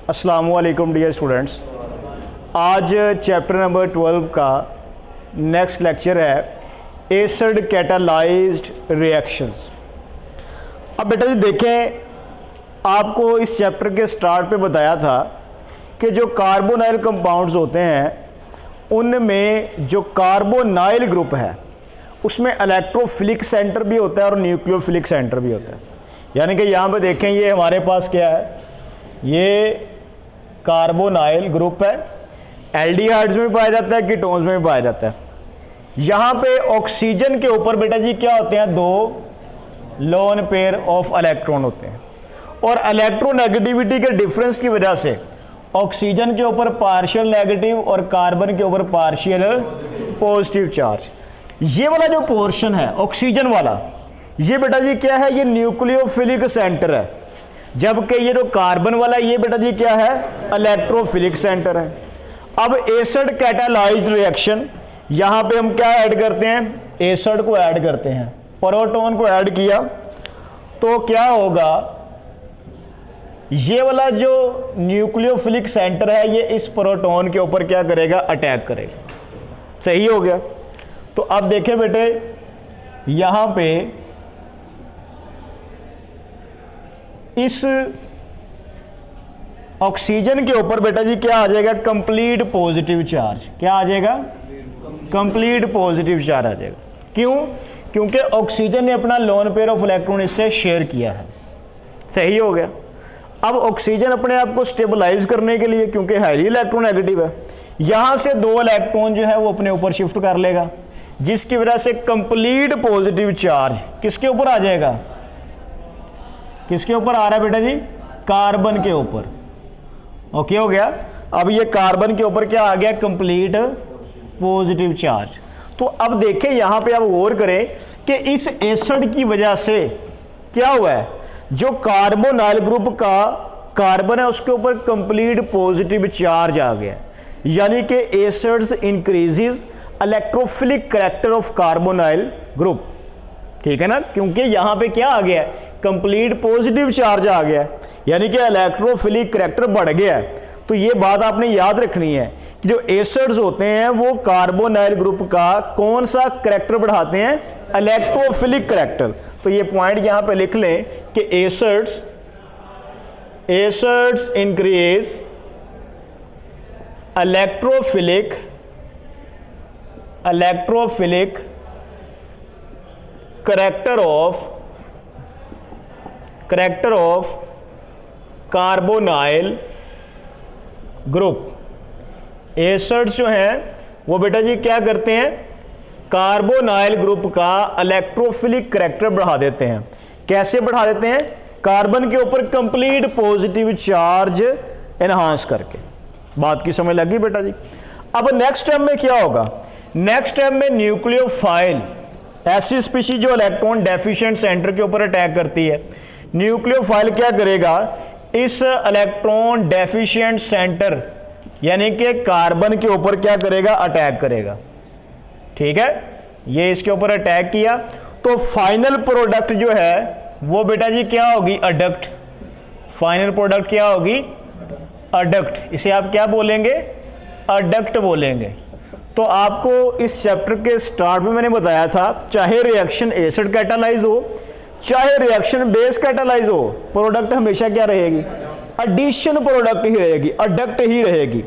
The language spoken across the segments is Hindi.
अस्सलामुअलैकुम डियर स्टूडेंट्स। आज चैप्टर नंबर 12 का नेक्स्ट लेक्चर है एसिड कैटालाइज्ड रिएक्शंस। अब बेटा जी देखें, आपको इस चैप्टर के स्टार्ट पे बताया था कि जो कार्बोनाइल कंपाउंड्स होते हैं उनमें जो कार्बोनाइल ग्रुप है उसमें इलेक्ट्रोफिलिक सेंटर भी होता है और न्यूक्लियोफिलिक सेंटर भी होता है। यानी कि यहाँ पे देखें, ये हमारे पास क्या है, ये कार्बोनाइल ग्रुप है, एल्डिहाइड्स में पाया जाता है, कीटोन्स में भी पाया जाता है। यहाँ पे ऑक्सीजन के ऊपर बेटा जी क्या होते हैं, दो लोन पेयर ऑफ इलेक्ट्रॉन होते हैं और इलेक्ट्रोनेगेटिविटी के डिफरेंस की वजह से ऑक्सीजन के ऊपर पार्शियल नेगेटिव और कार्बन के ऊपर पार्शियल पॉजिटिव चार्ज। ये वाला जो पोर्शन है ऑक्सीजन वाला, ये बेटा जी क्या है, ये न्यूक्लियोफिलिक सेंटर है, जबकि ये जो कार्बन वाला ये बेटा जी क्या है, इलेक्ट्रोफिलिक सेंटर है। अब एसिड कैटालाइज्ड रिएक्शन, यहां पे हम क्या ऐड करते हैं, एसिड को ऐड करते हैं, प्रोटॉन को ऐड किया तो क्या होगा, ये वाला जो न्यूक्लियोफिलिक सेंटर है ये इस प्रोटॉन के ऊपर क्या करेगा, अटैक करेगा। सही हो गया। तो अब देखें बेटे, यहां पे इस ऑक्सीजन के ऊपर बेटा जी क्या आ जाएगा, कंप्लीट पॉजिटिव चार्ज। क्या आ जाएगा, कंप्लीट पॉजिटिव चार्ज आ जाएगा। क्यों? क्योंकि ऑक्सीजन ने अपना लोन पेयर ऑफ इलेक्ट्रॉन इससे शेयर किया है। सही हो गया। अब ऑक्सीजन अपने आप को स्टेबलाइज करने के लिए, क्योंकि हाईली इलेक्ट्रोनेगेटिव है, यहां से दो इलेक्ट्रॉन जो है वो अपने ऊपर शिफ्ट कर लेगा, जिसकी वजह से कंप्लीट पॉजिटिव चार्ज किसके ऊपर आ जाएगा, किसके ऊपर आ रहा है बेटा जी, कार्बन के ऊपर। ओके हो गया। अब ये कार्बन के ऊपर क्या आ गया, कंप्लीट पॉजिटिव चार्ज। तो अब देखें यहां पे, अब गौर करें कि इस एसिड की वजह से क्या हुआ है, जो कार्बोनाइल ग्रुप का कार्बन है उसके ऊपर कंप्लीट पॉजिटिव चार्ज आ गया। यानी कि acids increases electrophilic character of carbonyl group. ठीक है ना, क्योंकि यहां पे क्या आ गया, कंप्लीट पॉजिटिव चार्ज आ गया, यानी कि इलेक्ट्रोफिलिक कैरेक्टर बढ़ गया है। तो ये बात आपने याद रखनी है कि जो एसिड्स होते हैं वो कार्बोनाइल ग्रुप का कौन सा कैरेक्टर बढ़ाते हैं, इलेक्ट्रोफिलिक कैरेक्टर। तो ये पॉइंट यहां पे लिख लें कि acids increase electrophilic character of carbonyl group. Acids जो हैं वो बेटा जी क्या करते हैं, कार्बोनाइल ग्रुप का इलेक्ट्रोफिलिक कैरेक्टर बढ़ा देते हैं। कैसे बढ़ा देते हैं, कार्बन के ऊपर कंप्लीट पॉजिटिव चार्ज एनहांस करके। बात की समझ लगी बेटा जी। अब नेक्स्ट स्टेप में क्या होगा, नेक्स्ट स्टेप में न्यूक्लियोफाइल, ऐसी स्पीशीज जो इलेक्ट्रॉन डेफिशिएंट सेंटर के ऊपर अटैक करती है, न्यूक्लियोफाइल क्या करेगा, इस इलेक्ट्रॉन डेफिशिएंट सेंटर यानी कि कार्बन के ऊपर क्या करेगा, अटैक करेगा। ठीक है, ये इसके ऊपर अटैक किया तो फाइनल प्रोडक्ट जो है वो बेटा जी क्या होगी, अडक्ट। फाइनल प्रोडक्ट क्या होगी, अडक्ट। इसे आप क्या बोलेंगे, अडक्ट बोलेंगे। तो आपको इस चैप्टर के स्टार्ट में मैंने बताया था, चाहे रिएक्शन एसिड कैटालाइज हो चाहे रिएक्शन बेस कैटालाइज हो, प्रोडक्ट हमेशा क्या रहेगी, एडिशन प्रोडक्ट ही रहेगी, अडक्ट ही रहेगी।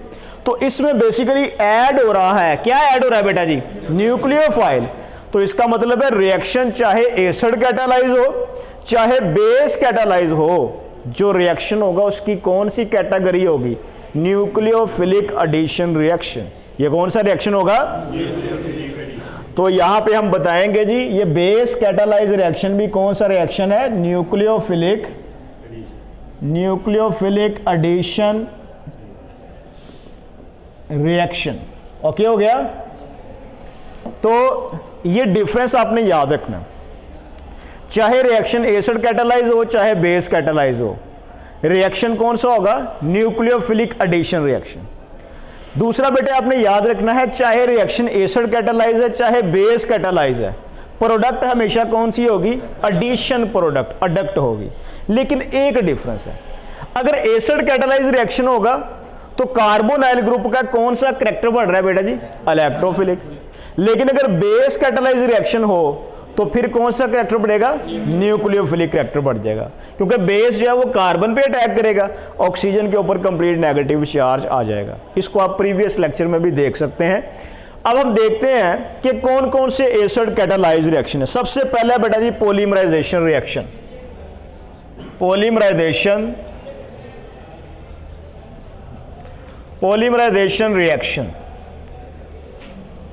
तो इसमें बेसिकली ऐड हो रहा है, क्या ऐड हो रहा है बेटा जी, न्यूक्लियोफाइल। तो इसका मतलब है रिएक्शन चाहे एसिड कैटालाइज हो चाहे बेस कैटालाइज हो, जो रिएक्शन होगा उसकी कौन सी कैटेगरी होगी, न्यूक्लियोफिलिक एडिशन रिएक्शन। ये कौन सा रिएक्शन होगा, तो यहां पे हम बताएंगे जी, ये बेस कैटालाइज रिएक्शन भी कौन सा रिएक्शन है, न्यूक्लियोफिलिक एडिशन रिएक्शन। ओके हो गया। तो ये डिफरेंस आपने याद रखना, चाहे रिएक्शन एसिड कैटालाइज हो चाहे बेस कैटालाइज हो, रिएक्शन कौन सा होगा, न्यूक्लियोफिलिक एडिशन रिएक्शन। दूसरा बेटे आपने याद रखना है, चाहे रिएक्शन एसिड कैटालाइज है चाहे बेस कैटालाइज है, प्रोडक्ट हमेशा कौन सी होगी, एडिशन प्रोडक्ट, अडक्ट होगी। लेकिन एक डिफरेंस है, अगर एसिड कैटालाइज रिएक्शन होगा तो कार्बोनाइल ग्रुप का कौन सा करैक्टर बढ़ रहा है बेटा जी? इलेक्ट्रोफिलिक। लेकिन अगर बेस कैटालाइज रिएक्शन हो तो फिर कौन सा करैक्टर बढ़ेगा? न्यूक्लियोफिलिक करैक्टर बढ़ जाएगा, क्योंकि बेस जो है वो कार्बन पे अटैक करेगा, ऑक्सीजन के ऊपर कंप्लीट नेगेटिव चार्ज आ जाएगा। इसको आप प्रीवियस लेक्चर में भी देख सकते हैं। अब हम देखते हैं कि कौन कौन से एसिड कैटालाइज रिएक्शन है। सबसे पहला बेटा जी polymerisation reaction. Polymerisation reaction.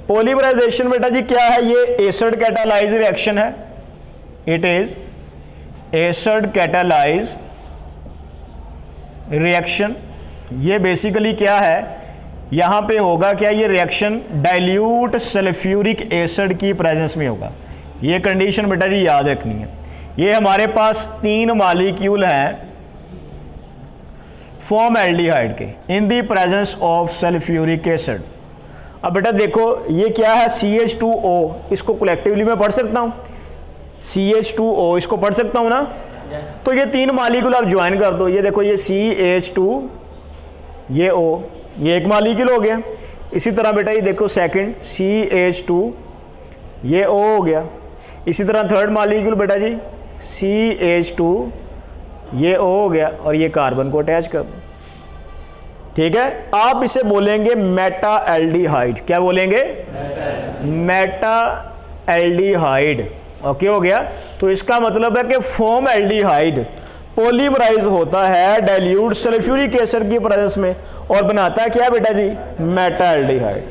Polymerisation बेटा जी क्या है? ये एसिड कैटालाइज रिएक्शन है। It is acid catalyse reaction. ये बेसिकली क्या है, यहां पे होगा क्या, ये रिएक्शन डाइल्यूट सल्फ्यूरिक एसिड की प्रेजेंस में होगा। ये कंडीशन बेटा जी याद रखनी है। ये हमारे पास 3 मॉलिक्यूल हैं फॉर्म एल्डिहाइड के in the presence of sulphuric acid. अब बेटा देखो ये क्या है, CH2O, इसको कलेक्टिवली मैं पढ़ सकता हूं, CH2O इसको पढ़ सकता हूं ना? तो ये 3 मॉलिक्यूल आप ज्वाइन कर दो। ये देखो ये CH2, ये O, ये एक मॉलिक्यूल हो गया। इसी तरह बेटा ये देखो सेकंड CH2, ये O हो गया। इसी तरह थर्ड मॉलिक्यूल बेटा जी CH2, ये O हो गया और ये कार्बन को अटैच कर दो। ठीक है, आप इसे बोलेंगे मेटा एल्डिहाइड। क्या बोलेंगे? Meta aldehyde. ओके हो गया। तो इसका मतलब है कि फॉर्म एल्डिहाइड पॉलीमराइज होता है डाइल्यूट सल्फ्यूरिक एसिड की प्रेजेंस में और बनाता है क्या बेटा जी? Meta aldehyde.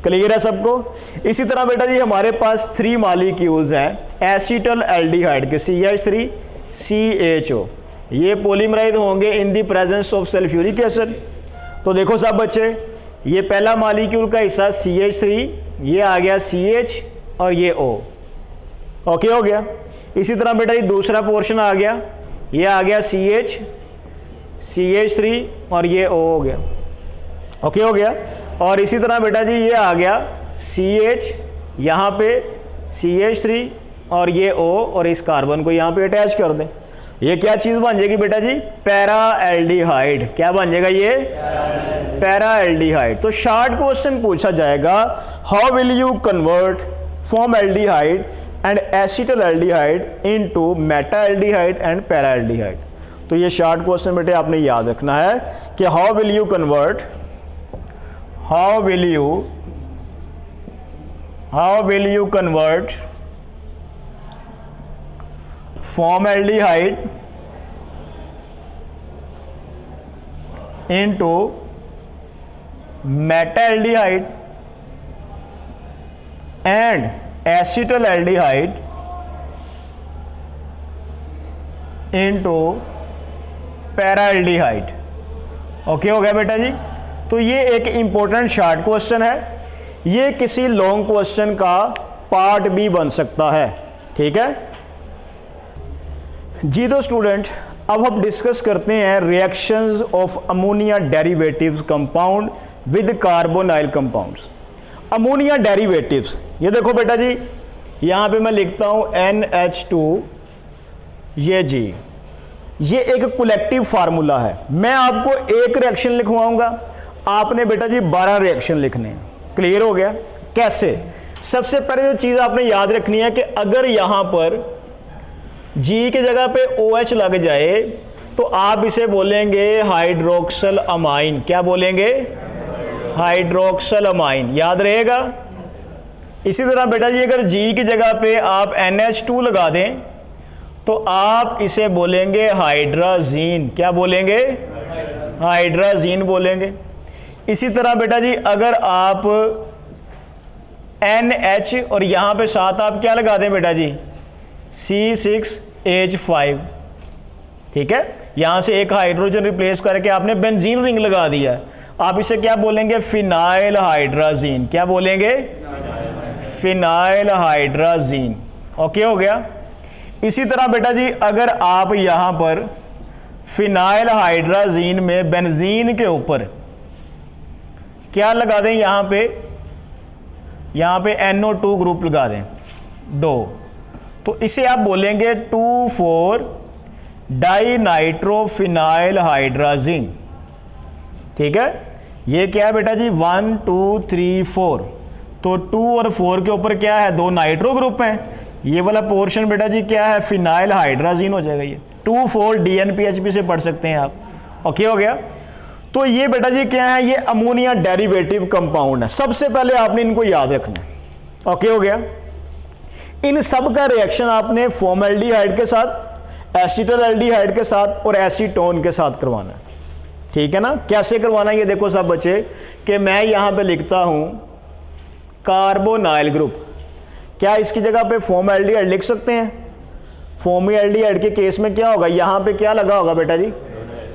क्लियर है सबको? इसी तरह बेटा जी हमारे पास 3 मॉलिक्यूल्स हैं एसिटल एल्डिहाइड के, CH3 CHO। ये पॉलीमराइज होंगे in the presence of sulphuric acid. तो देखो सब बच्चे, ये पहला मॉलिक्यूल का हिस्सा CH3, ये आ गया CH और ये O। ओके हो गया। इसी तरह बेटा ये दूसरा पोर्शन आ गया, ये आ गया CH, CH3 और ये O हो गया। ओके हो गया। और इसी तरह बेटा जी ये आ गया CH, यहाँ पे CH3 और ये O, और इस कार्बन को यहाँ पे अटैच कर दें। ये क्या चीज बन जाएगी बेटा जी? Para aldehyde. क्या बन जाएगा ये? Paraldehyde. तो शॉर्ट क्वेश्चन पूछा जाएगा, how will you convert formaldehyde and acetaldehyde into metaldehyde and paraldehyde. तो ये शॉर्ट क्वेश्चन बेटे आपने याद रखना है कि how will you convert formaldehyde into metaldehyde and acetaldehyde into paraldehyde. Okay हो गया बेटा जी। तो ये एक इंपॉर्टेंट शॉर्ट क्वेश्चन है, ये किसी लॉन्ग क्वेश्चन का पार्ट भी बन सकता है। ठीक है जी। तो स्टूडेंट अब हम डिस्कस करते हैं reactions of ammonia derivatives compound with carbonyl compounds. Ammonia derivatives, ये देखो बेटा जी यहाँ पे मैं लिखता हूँ NH2, ये जी, ये एक कलेक्टिव फार्मूला है। मैं आपको एक रिएक्शन लिखवाऊंगा, आपने बेटा जी 12 रिएक्शन लिखने हैं। क्लियर हो गया? कैसे? सबसे पहले जो चीज़ आपने याद रखनी है कि अगर यहाँ पर G की जगह पे OH लग जाए तो आप इसे बोलेंगे हाइड्रोक्सल अमाइन। क्या बोलेंगे? Hydroxyl amine. याद रहेगा? इसी तरह बेटा जी अगर G की जगह पे आप NH2 लगा दें तो आप इसे बोलेंगे हाइड्राजीन। क्या बोलेंगे? हाइड्राजीन बोलेंगे। इसी तरह बेटा जी अगर आप NH और यहाँ पे साथ आप क्या लगा दें बेटा जी? C6H5। ठीक है, यहाँ से एक हाइड्रोजन रिप्लेस करके आपने बेंजीन रिंग लगा दिया, आप इसे क्या बोलेंगे? Phenyl hydrazine. क्या बोलेंगे? Phenyl hydrazine. ओके हो गया। इसी तरह बेटा जी अगर आप यहाँ पर फिनाइल हाइड्राजीन में बेंजीन के ऊपर क्या लगा दें? यहाँ पे NO2 ग्रुप लगा दें 2, तो इसे आप बोलेंगे 2,4 डाई नाइट्रोफिनाइल हाइड्राजीन। ठीक है, ये क्या है बेटा जी 1 2 3 4, तो 2 और 4 के ऊपर क्या है, 2 नाइट्रो ग्रुप हैं। ये वाला पोर्शन बेटा जी क्या है, फिनाइल हाइड्राजीन हो जाएगा। ये 2 4 DNPHP से पढ़ सकते हैं आप। ओके हो गया। तो ये बेटा जी क्या है, ये अमोनिया डेरिवेटिव कंपाउंड है। सबसे पहले आपने इनको याद रखना है। ओके हो गया। इन सब का रिएक्शन आपने फॉर्मल्डिहाइड के साथ, एसिटल्डिहाइड के साथ और एसीटोन के साथ करवाना है। ठीक है ना। कैसे करवाना है ये देखो सब बच्चे, कि मैं यहां पे लिखता हूं कार्बोनाइल ग्रुप। क्या इसकी जगह पे फॉर्मल्डिहाइड लिख सकते हैं? फॉर्मल्डिहाइड के केस में क्या होगा, यहां पे क्या लगा होगा बेटा जी,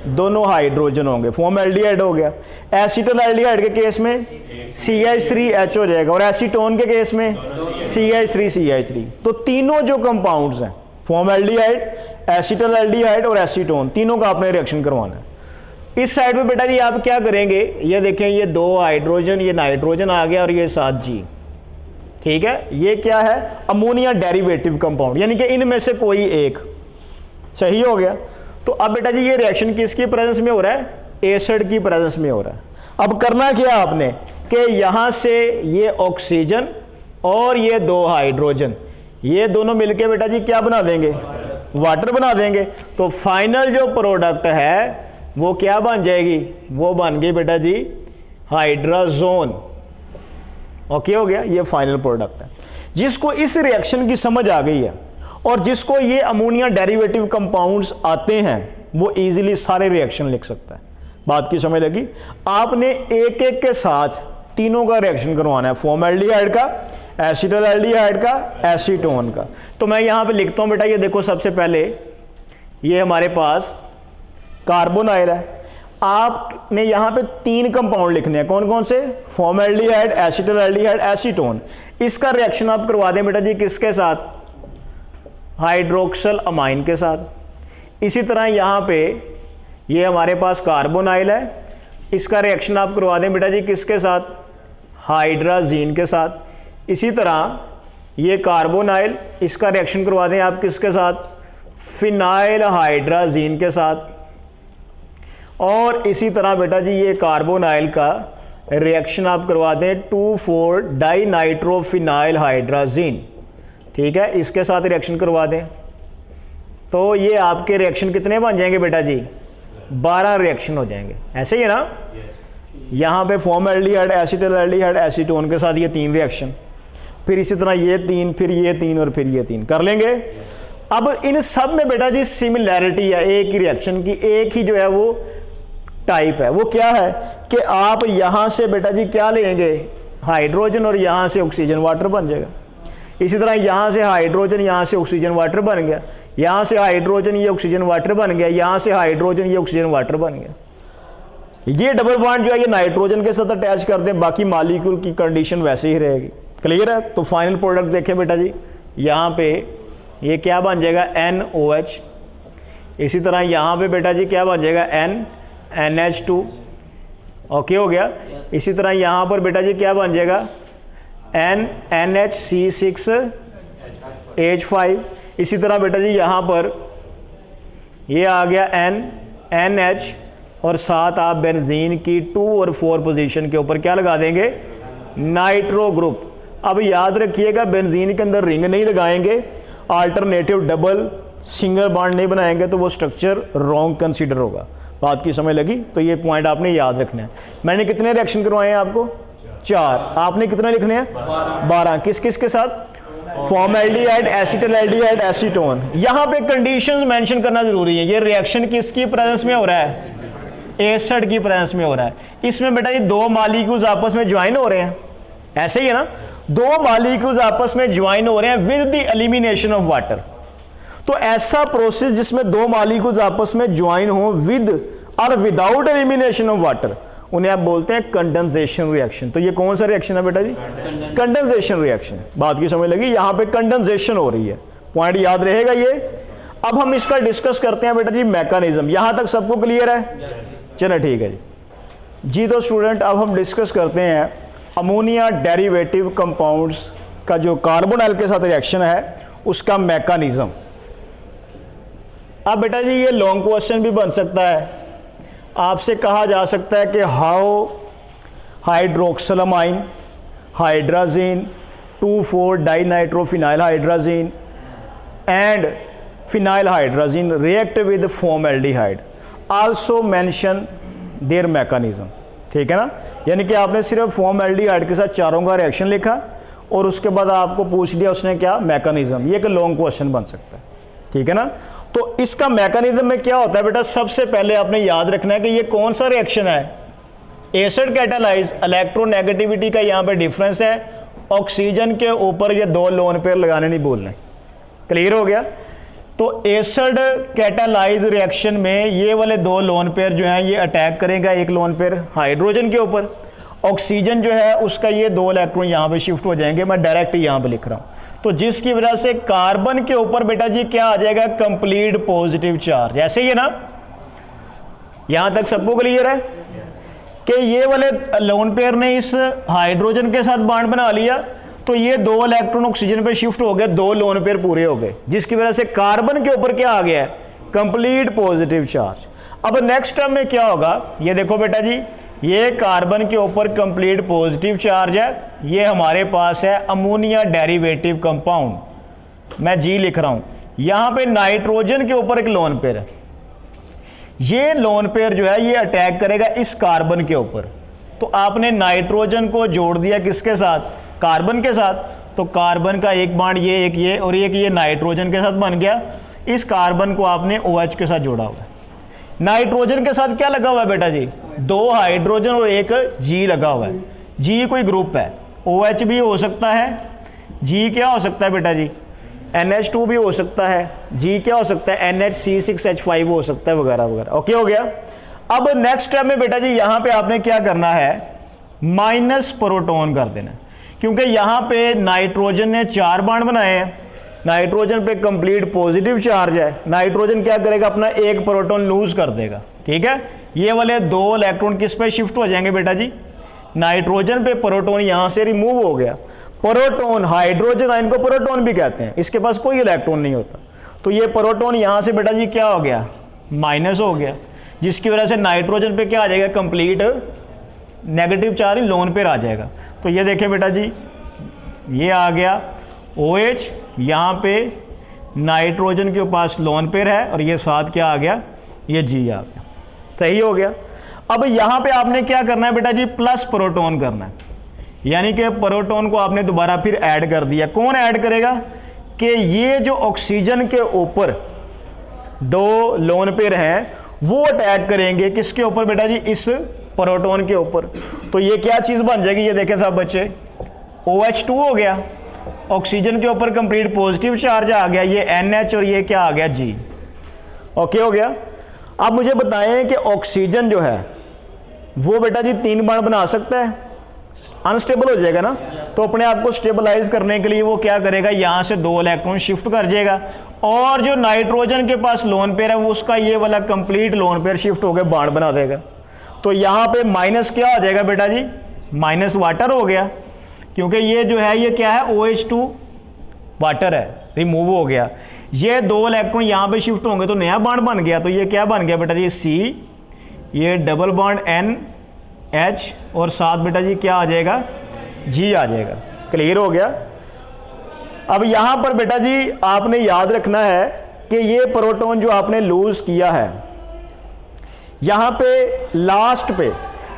दोनों हाइड्रोजन होंगे, फॉर्मल्डिहाइड हो गया। एसिटल्डिहाइड के केस में CH3H हो जाएगा, और एसीटोन के केस में CH3CH3। तो तीनों जो कंपाउंड्स हैं, फॉर्मल्डिहाइड, एसिटल्डिहाइड और एसीटोन, तीनों का आपने रिएक्शन करवाना है। इस साइड में बेटा जी आप क्या करेंगे, ये देखें, ये 2 हाइड्रोजन, ये नाइट्रोजन आ गया और ये 7 G। ठीक है, ये क्या है, अमोनिया डेरिवेटिव कंपाउंड, यानी कि इनमें से कोई एक। सही हो गया। तो अब बेटा जी ये रिएक्शन किसकी प्रेजेंस में हो रहा है, एसिड की प्रेजेंस में हो रहा है। अब करना क्या आपने, कि यहां से ये ऑक्सीजन और ये 2 हाइड्रोजन, ये दोनों मिलके बेटा जी क्या बना देंगे, वाटर बना देंगे। तो फाइनल जो प्रोडक्ट है वो क्या बन जाएगी, वो बन गई बेटा जी हाइड्राजोन। ओके हो गया। ये फाइनल प्रोडक्ट है। जिसको इस रिएक्शन की समझ आ गई है और जिसको ये अमोनिया डेरिवेटिव कंपाउंड्स आते हैं, वो इजीली सारे रिएक्शन लिख सकता है। बात की समझ लगी। आपने एक एक के साथ तीनों का रिएक्शन करवाना है, फॉर्मल्डिहाइड का, एसिटल्डिहाइड का, एसीटोन का। तो मैं यहां पे लिखता हूं बेटा, ये देखो सबसे पहले ये हमारे पास कार्बोनाइल है। आपने यहां पे 3 कंपाउंड लिखने हैं। कौन कौन से, फॉर्मल्डिहाइड, एसिटल्डिहाइड, एसीटोन। इसका रिएक्शन आप करवा दें बेटा जी किसके साथ, हाइड्रोक्सल अमाइन के साथ। इसी तरह यहां पे ये हमारे पास कार्बोनाइल है, इसका रिएक्शन आप करवा दें बेटा जी किसके साथ, हाइड्राजीन के साथ। इसी तरह ये कार्बोनाइल, इसका रिएक्शन करवा दें आप किसके साथ, फिनाइल हाइड्राजीन के साथ। और इसी तरह बेटा जी ये कार्बोनाइल का रिएक्शन आप करवा दें 2,4 डाइनाइट्रोफिनाइल हाइड्राजीन। ठीक है, इसके साथ रिएक्शन करवा दें। तो ये आपके रिएक्शन कितने बन जाएंगे बेटा जी, 12 रिएक्शन हो जाएंगे। ऐसे ही है ना। यहाँ पे फॉर्मल्डिहाइड, एसिटल्डिहाइड, एसीटोन के साथ ये 3 रिएक्शन, फिर इसी तरह ये 3, फिर ये 3 और फिर ये 3 कर लेंगे। अब इन सब में बेटा जी सिमिलैरिटी है, एक ही रिएक्शन की, एक ही जो है वो टाइप है। वो क्या है कि आप यहां से बेटा जी क्या लेंगे, हाइड्रोजन, और यहां से ऑक्सीजन, वाटर बन जाएगा। इसी तरह यहां से हाइड्रोजन, यहां से ऑक्सीजन, वाटर बन गया। यहां से हाइड्रोजन, ये ऑक्सीजन, वाटर बन गया। यहां से हाइड्रोजन, ये ऑक्सीजन, वाटर बन गया। ये डबल बॉन्ड जो है ये नाइट्रोजन के साथ अटैच कर दें, बाकी मॉलिक्यूल की कंडीशन वैसे ही रहेगी। क्लियर है। तो फाइनल प्रोडक्ट देखें बेटा जी, यहाँ पे ये क्या बन जाएगा, NOH। इसी तरह यहाँ पे बेटा जी क्या बन जाएगा, NH2। ओके हो गया। इसी तरह यहाँ पर बेटा जी क्या बन जाएगा, NHC6H5। इसी तरह बेटा जी यहाँ पर ये आ गया NH, और साथ आप बेंजीन की 2 और 4 पोजीशन के ऊपर क्या लगा देंगे, नाइट्रो ग्रुप। अब याद रखिएगा बेंजीन के अंदर रिंग नहीं लगाएंगे, अल्टरनेटिव डबल सिंगल बॉन्ड नहीं बनाएंगे, तो वो स्ट्रक्चर रॉन्ग कंसीडर होगा। बात की समझ लगी। तो ये पॉइंट आपने याद रखना है। मैंने कितने रिएक्शन करवाए हैं आपको, 4। आपने कितने लिखने हैं, 12। किस किस के साथ, फॉर्मल्डिहाइड, एसिटल्डिहाइड, एसीटोन। यहाँ पे कंडीशंस मेंशन करना जरूरी है। ये रिएक्शन किसकी प्रेजेंस में हो रहा है, एसिड की प्रेजेंस में हो रहा है। इसमें बेटा ये 2 मॉलिक्यूल्स आपस में ज्वाइन हो रहे हैं, ऐसे ही है ना। 2 मॉलिक्यूल्स आपस में ज्वाइन हो रहे हैं with the elimination of water. तो ऐसा प्रोसेस जिसमें 2 मॉलिक्यूल्स आपस में ज्वाइन हो विद और विदाउट एलिमिनेशन ऑफ वाटर, उन्हें आप बोलते हैं कंडेंसेशन रिएक्शन। तो ये कौन सा रिएक्शन है बेटा जी, कंडेंसेशन रिएक्शन। बात की समझ लगी। यहाँ पे कंडेंसेशन हो रही है, पॉइंट याद रहेगा ये। अब हम इसका डिस्कस करते हैं बेटा जी मैकेनिज्म। यहाँ तक सबको क्लियर है, चलो ठीक है जी। तो स्टूडेंट अब हम डिस्कस करते हैं अमोनिया डेरिवेटिव कंपाउंड्स का जो कार्बोनाइल के साथ रिएक्शन है उसका मैकेनिज्म। अब बेटा जी ये लॉन्ग क्वेश्चन भी बन सकता है, आपसे कहा जा सकता है कि how hydroxylamine hydrazine two four dinitrophenyl hydrazine and phenyl hydrazine react with formaldehyde, also mention their mechanism. ठीक है ना, यानी कि आपने सिर्फ फॉर्मल्डिहाइड के साथ चारों का रिएक्शन लिखा और उसके बाद आपको पूछ लिया उसने क्या मैकेनिज्म, ये एक लॉन्ग क्वेश्चन बन सकता है। ठीक है ना, तो इसका मैकेनिज्म में क्या होता है बेटा, सबसे पहले आपने याद रखना है कि ये कौन सा रिएक्शन है, एसिड कैटालाइज, इलेक्ट्रोनेगेटिविटी का यहाँ पे डिफरेंस है, ऑक्सीजन के ऊपर ये 2 लोन पेयर लगाने नहीं बोलने। क्लियर हो गया, तो एसिड कैटालाइज रिएक्शन में ये वाले 2 लोन पेयर जो हैं ये अटैक करेगा एक लोन पेयर हाइड्रोजन के ऊपर, ऑक्सीजन जो है उसका ये 2 इलेक्ट्रॉन यहाँ पे शिफ्ट हो जाएंगे, मैं डायरेक्ट यहाँ पे लिख रहा हूँ, तो जिसकी वजह से कार्बन के ऊपर बेटा जी क्या आ जाएगा, कंप्लीट पॉजिटिव चार्ज। ऐसे ही है ना, यहां तक सबको क्लियर है कि ये वाले लोन पेयर ने इस हाइड्रोजन के साथ बॉन्ड बना लिया, तो ये 2 इलेक्ट्रॉन ऑक्सीजन पे शिफ्ट हो गए, 2 लोन पेयर पूरे हो गए, जिसकी वजह से कार्बन के ऊपर क्या आ गया है, कंप्लीट पॉजिटिव चार्ज। अब नेक्स्ट टर्म में क्या होगा, ये देखो बेटा जी, ये कार्बन के ऊपर कंप्लीट पॉजिटिव चार्ज है, ये हमारे पास है अमोनिया डेरिवेटिव कंपाउंड, मैं जी लिख रहा हूं, यहां पे नाइट्रोजन के ऊपर एक लोन पेयर है, ये लोन पेयर जो है ये अटैक करेगा इस कार्बन के ऊपर, तो आपने नाइट्रोजन को जोड़ दिया किसके साथ, कार्बन के साथ, तो कार्बन का एक बॉन्ड ये, एक ये और एक ये नाइट्रोजन के साथ बन गया, इस कार्बन को आपने OH के साथ जोड़ा हुआ है। नाइट्रोजन के साथ क्या लगा हुआ है बेटा जी, 2 हाइड्रोजन और एक G लगा हुआ है, G कोई ग्रुप है, OH भी हो सकता है, G क्या हो सकता है बेटा जी, NH2 भी हो सकता है, G क्या हो सकता है, NHC6H5 हो सकता है, वगैरह वगैरह। ओके हो गया। अब नेक्स्ट स्टेप में बेटा जी यहां पे आपने क्या करना है, माइनस प्रोटॉन कर देना, क्योंकि यहां पे नाइट्रोजन ने 4 बॉन्ड बनाए हैं, नाइट्रोजन पे कंप्लीट पॉजिटिव चार्ज है, नाइट्रोजन क्या करेगा, अपना एक प्रोटॉन लूज कर देगा। ठीक है, ये वाले 2 इलेक्ट्रॉन किस पे शिफ्ट हो जाएंगे बेटा जी, नाइट्रोजन पे, प्रोटॉन यहां से रिमूव हो गया, प्रोटॉन हाइड्रोजन आयन को प्रोटॉन भी कहते हैं, इसके पास कोई इलेक्ट्रॉन नहीं होता, तो ये प्रोटॉन यहां से बेटा जी क्या हो गया, माइनस हो गया, जिसकी वजह से नाइट्रोजन पे क्या आ जाएगा, कंप्लीट नेगेटिव चार्ज लोन पे आ जाएगा। तो ये देखें बेटा जी, ये आ गया OH, यहाँ पे नाइट्रोजन के पास लोन पेयर है और ये साथ क्या आ गया, ये G आ गया, सही हो गया। अब यहाँ पे आपने क्या करना है बेटा जी, प्लस प्रोटॉन करना है, यानी कि प्रोटॉन को आपने दोबारा फिर ऐड कर दिया। कौन ऐड करेगा कि ये जो ऑक्सीजन के ऊपर 2 लोन पेयर हैं वो अटैक करेंगे किसके ऊपर बेटा जी, इस प्रोटॉन के ऊपर, तो ये क्या चीज़ बन जाएगी, ये देखें सब बच्चे, OH2 हो गया, ऑक्सीजन के ऊपर कंप्लीट पॉजिटिव चार्ज आ गया, ये NH और ये क्या आ गया, G। ओके हो गया। अब मुझे बताएं कि ऑक्सीजन जो है वो बेटा जी 3 बॉन्ड बना सकता है, अनस्टेबल हो जाएगा ना, तो अपने आप को स्टेबलाइज करने के लिए वो क्या करेगा, यहाँ से 2 इलेक्ट्रॉन शिफ्ट कर जाएगा, और जो नाइट्रोजन के पास लोन पेयर है वो उसका ये वाला कंप्लीट लोन पेयर शिफ्ट होकर बॉन्ड बना देगा। तो यहाँ पे माइनस क्या हो जाएगा बेटा जी, माइनस वाटर हो गया, क्योंकि ये जो है ये क्या है, OH2 वाटर है, रिमूव हो गया, ये 2 इलेक्ट्रॉन यहाँ पे शिफ्ट होंगे तो नया बॉन्ड बन गया, तो ये क्या बन गया बेटा जी, C, ये डबल बॉन्ड NH और साथ बेटा जी क्या आ जाएगा, G आ जाएगा। क्लियर हो गया। अब यहाँ पर बेटा जी आपने याद रखना है कि ये प्रोटॉन जो आपने लूज किया है, यहाँ पे लास्ट पे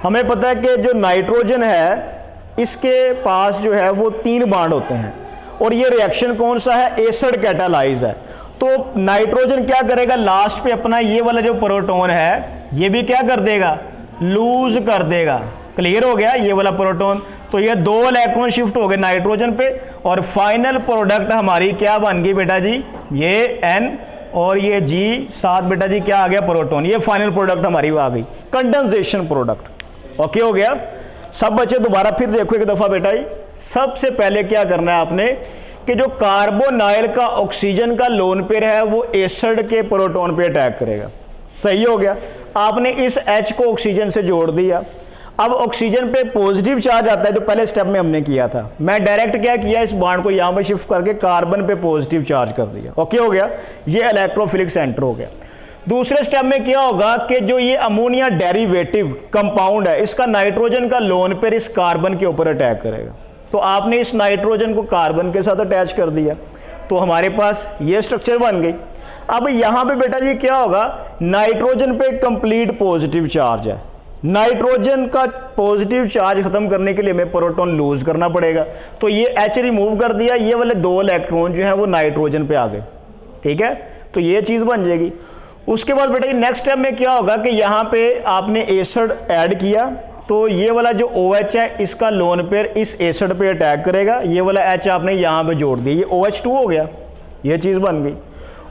हमें पता है कि जो नाइट्रोजन है इसके पास जो है वो 3 बॉन्ड होते हैं, और ये रिएक्शन कौन सा है, एसिड कैटालाइज है, तो नाइट्रोजन क्या करेगा, लास्ट पे अपना ये वाला जो प्रोटॉन है ये भी क्या कर देगा, लूज कर देगा। क्लियर हो गया, ये वाला प्रोटॉन, तो ये 2 इलेक्ट्रॉन शिफ्ट हो गए नाइट्रोजन पे, और फाइनल प्रोडक्ट हमारी क्या बन गई बेटा जी, ये N और ये G, साथ बेटा जी क्या आ गया, प्रोटॉन, ये फाइनल प्रोडक्ट हमारी आ गई, कंडेंसेशन प्रोडक्ट। ओके हो गया। सब बच्चे दोबारा फिर देखो एक दफा बेटा जी, सबसे पहले क्या करना है आपने कि जो कार्बोनाइल का ऑक्सीजन का लोन पेयर है वो एसिड के प्रोटॉन पे अटैक करेगा, सही हो गया। आपने इस H को ऑक्सीजन से जोड़ दिया, अब ऑक्सीजन पे पॉजिटिव चार्ज आता है जो पहले स्टेप में हमने किया था, मैं डायरेक्ट क्या किया, इस बॉन्ड को यहाँ पे शिफ्ट करके कार्बन पे पॉजिटिव चार्ज कर दिया। ओके हो गया, ये इलेक्ट्रोफिलिक सेंटर हो गया। दूसरे स्टेप में क्या होगा कि जो ये अमोनिया डेरिवेटिव कंपाउंड है इसका नाइट्रोजन का लोन पेयर इस कार्बन के ऊपर अटैक करेगा। तो आपने इस नाइट्रोजन को कार्बन के साथ अटैच कर दिया तो हमारे पास ये स्ट्रक्चर बन गई। अब यहां पे बेटा जी क्या होगा, नाइट्रोजन पे कंप्लीट पॉजिटिव चार्ज है, नाइट्रोजन का पॉजिटिव चार्ज खत्म करने के लिए हमें प्रोटॉन लूज करना पड़ेगा। तो ये H रिमूव कर दिया, ये वाले 2 इलेक्ट्रॉन जो है वो नाइट्रोजन पे आ गए। ठीक है, तो ये चीज बन जाएगी। उसके बाद बेटा नेक्स्ट स्टेप में क्या होगा कि यहाँ पे आपने एसिड ऐड किया तो ये वाला जो OH है इसका लोन पेयर इस एसिड पे अटैक करेगा, ये वाला H आपने यहाँ पे जोड़ दिया, ये OH2 हो गया, ये चीज़ बन गई।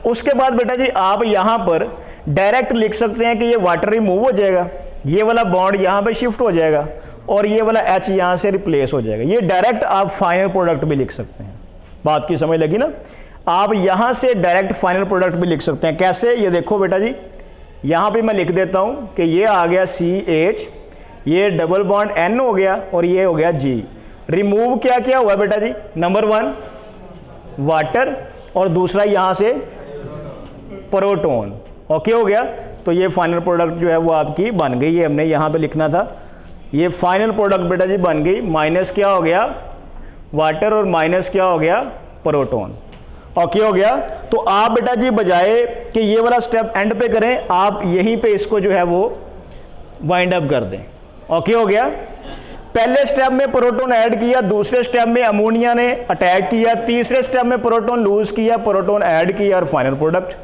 उसके बाद बेटा जी आप यहाँ पर डायरेक्ट लिख सकते हैं कि ये वाटर रिमूव हो जाएगा, ये वाला बॉन्ड यहाँ पे शिफ्ट हो जाएगा और ये वाला H यहाँ से रिप्लेस हो जाएगा। ये डायरेक्ट आप फाइनल प्रोडक्ट भी लिख सकते हैं। बात की समझ लगी ना, आप यहाँ से डायरेक्ट फाइनल प्रोडक्ट भी लिख सकते हैं। कैसे, ये देखो बेटा जी, यहाँ पे मैं लिख देता हूँ कि ये आ गया CH, ये डबल बॉन्ड N हो गया और ये हो गया G। रिमूव क्या क्या हुआ बेटा जी, नंबर 1 वाटर और दूसरा यहाँ से प्रोटॉन। ओके हो गया, तो ये फाइनल प्रोडक्ट जो है वो आपकी बन गई, ये हमने यहाँ पे लिखना था। ये फाइनल प्रोडक्ट बेटा जी बन गई, माइनस क्या हो गया वाटर और माइनस क्या हो गया प्रोटॉन। ओके हो गया, तो आप बेटा जी बजाय कि ये वाला स्टेप एंड पे करें, आप यहीं पे इसको जो है वो वाइंड अप कर दें। ओके हो गया, पहले स्टेप में प्रोटॉन ऐड किया, दूसरे स्टेप में अमोनिया ने अटैक किया, तीसरे स्टेप में प्रोटॉन लूज किया, प्रोटॉन ऐड किया और फाइनल प्रोडक्ट।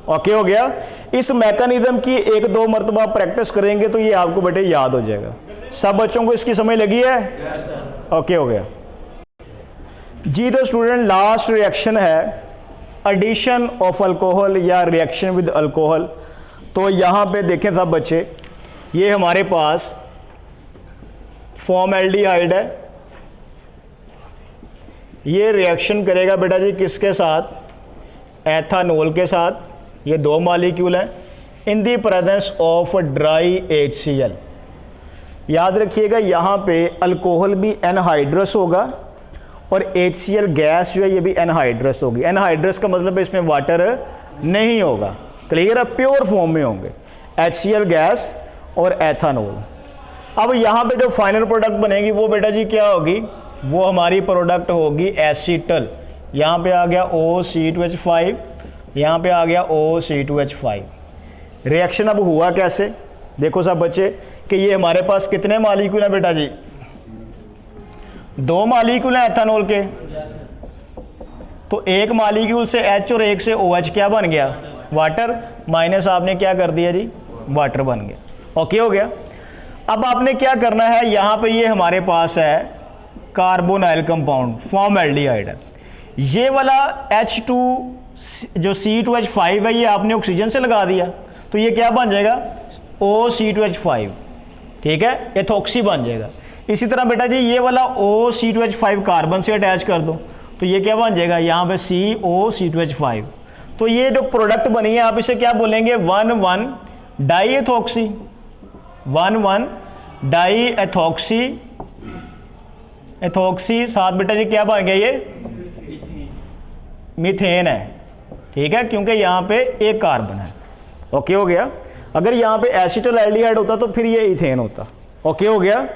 ओके हो गया, इस मैकेनिज्म की 1-2 मरतबा प्रैक्टिस करेंगे तो ये आपको बेटे याद हो जाएगा। सब बच्चों को इसकी समझ लगी है? ओके हो गया जी। तो स्टूडेंट लास्ट रिएक्शन है एडिशन ऑफ अल्कोहल या रिएक्शन विद अल्कोहल। तो यहाँ पे देखें सब बच्चे, ये हमारे पास फॉर्मल्डिहाइड है, ये रिएक्शन करेगा बेटा जी किसके साथ, एथानॉल के साथ। ये 2 मॉलिक्यूल हैं in the presence of dry HCl। याद रखिएगा यहाँ पे अल्कोहल भी एनहाइड्रस होगा और HCl गैस जो है ये भी एनहाइड्रस होगी। एनहाइड्रस का मतलब है इसमें वाटर नहीं होगा, क्लियर है, प्योर फॉर्म में होंगे HCl गैस और एथानॉल। अब यहाँ पे जो फाइनल प्रोडक्ट बनेगी वो बेटा जी क्या होगी, वो हमारी प्रोडक्ट होगी एसीटल। यहाँ पे आ गया OC2H5, यहाँ पे आ गया OC2H5। रिएक्शन अब हुआ कैसे, देखो सब बच्चे कि ये हमारे पास कितने मॉलिक्यूल हैं बेटा जी, 2 मॉलिक्यूल हैं एथानॉल के। तो एक मॉलिक्यूल से H और एक से OH क्या बन गया, वाटर, माइनस आपने क्या कर दिया जी, वाटर बन गया। ओके हो गया। अब आपने क्या करना है, यहाँ पे ये हमारे पास है कार्बोनाइल कंपाउंड, फॉर्मल्डिहाइड है। ये वाला H2 जो C2H5 है ये आपने ऑक्सीजन से लगा दिया तो ये क्या बन जाएगा, OC2H5। ठीक है, एथॉक्सी बन जाएगा। इसी तरह बेटा जी ये वाला OC2H5 कार्बन से अटैच कर दो तो ये क्या बन जाएगा, यहाँ पे COC2H5। तो ये जो प्रोडक्ट बनी है आप इसे क्या बोलेंगे, 1,1 डाईएथॉक्सी, 1,1 डाईएथॉक्सी, एथॉक्सी साथ बेटा जी क्या बन गया, ये मीथेन है। ठीक है, क्योंकि यहाँ पे एक कार्बन है। ओके हो गया। अगर यहाँ पे एसिटल एल्डिहाइड होता तो फिर ये इथेन होता। ओके हो गया।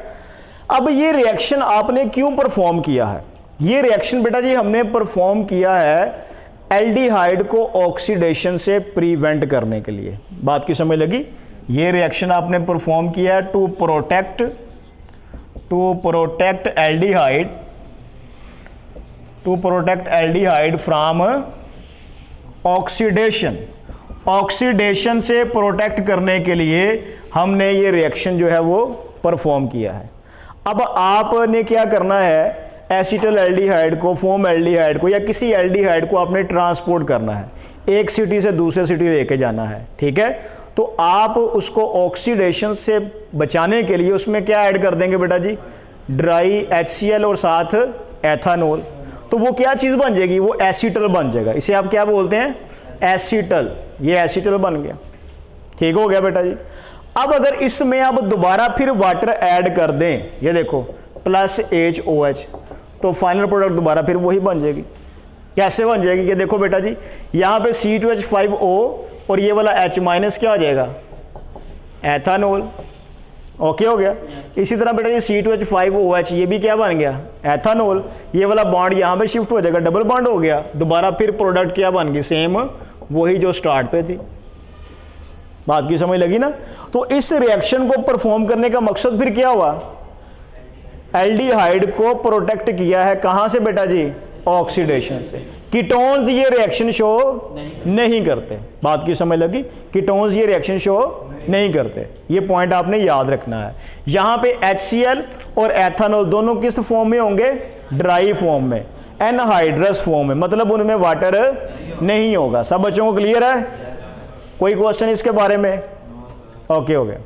अब ये रिएक्शन आपने क्यों परफॉर्म किया है, ये रिएक्शन बेटा जी हमने परफॉर्म किया है एल्डिहाइड को ऑक्सीडेशन से प्रिवेंट करने के लिए। बात की समझ लगी, ये रिएक्शन आपने परफॉर्म किया है to protect aldehyde from oxidation. Oxidation से प्रोटेक्ट करने के लिए हमने ये रिएक्शन जो है वो परफॉर्म किया है। अब आपने क्या करना है, एसिटल एल्डिहाइड को, फॉर्मल्डिहाइड को या किसी एल्डिहाइड को आपने ट्रांसपोर्ट करना है, एक सिटी से दूसरे सिटी लेके जाना है। ठीक है, तो आप उसको ऑक्सीडेशन से बचाने के लिए उसमें क्या ऐड कर देंगे बेटा जी, ड्राई HCl और साथ एथानॉल। तो वो क्या चीज़ बन जाएगी, वो एसिटल बन जाएगा। इसे आप क्या बोलते हैं, एसिटल। ये एसिटल बन गया। ठीक हो गया बेटा जी। अब अगर इसमें अब दोबारा फिर वाटर ऐड कर दें, ये देखो प्लस HOH, तो फाइनल प्रोडक्ट दोबारा फिर वही बन जाएगी। कैसे बन जाएगी? ये देखो बेटा जी, यहाँ पे C2H5O और ये वाला H माइनस क्या हो जाएगा? एथानॉल। ओके हो गया। इसी तरह बेटा जी C2H5OH ये भी क्या बन गया? एथानॉल। ये वाला बॉन्ड यहाँ पे शिफ्ट हो जाएगा, डबल बॉन्ड हो गया, दोबारा फिर प्रोडक्ट क्या बन गई? सेम वही जो स्टार्ट पे थी। बात की समझ लगी ना? तो इस रिएक्शन को परफॉर्म करने का मकसद फिर क्या हुआ? एल्डिहाइड को प्रोटेक्ट किया है कहां से बेटा जी? ऑक्सीडेशन से। कीटोन्स ये रिएक्शन शो नहीं करते। बात की समझ लगी? कीटोन्स ये रिएक्शन शो नहीं करते, ये पॉइंट आपने याद रखना है। यहां पे HCl और एथेनॉल दोनों किस फॉर्म में होंगे? ड्राई फॉर्म में, एनहाइड्रस फॉर्म में, मतलब उनमें वाटर नहीं होगा। सब बच्चों को क्लियर है? कोई क्वेश्चन इसके बारे में? ओके हो गया।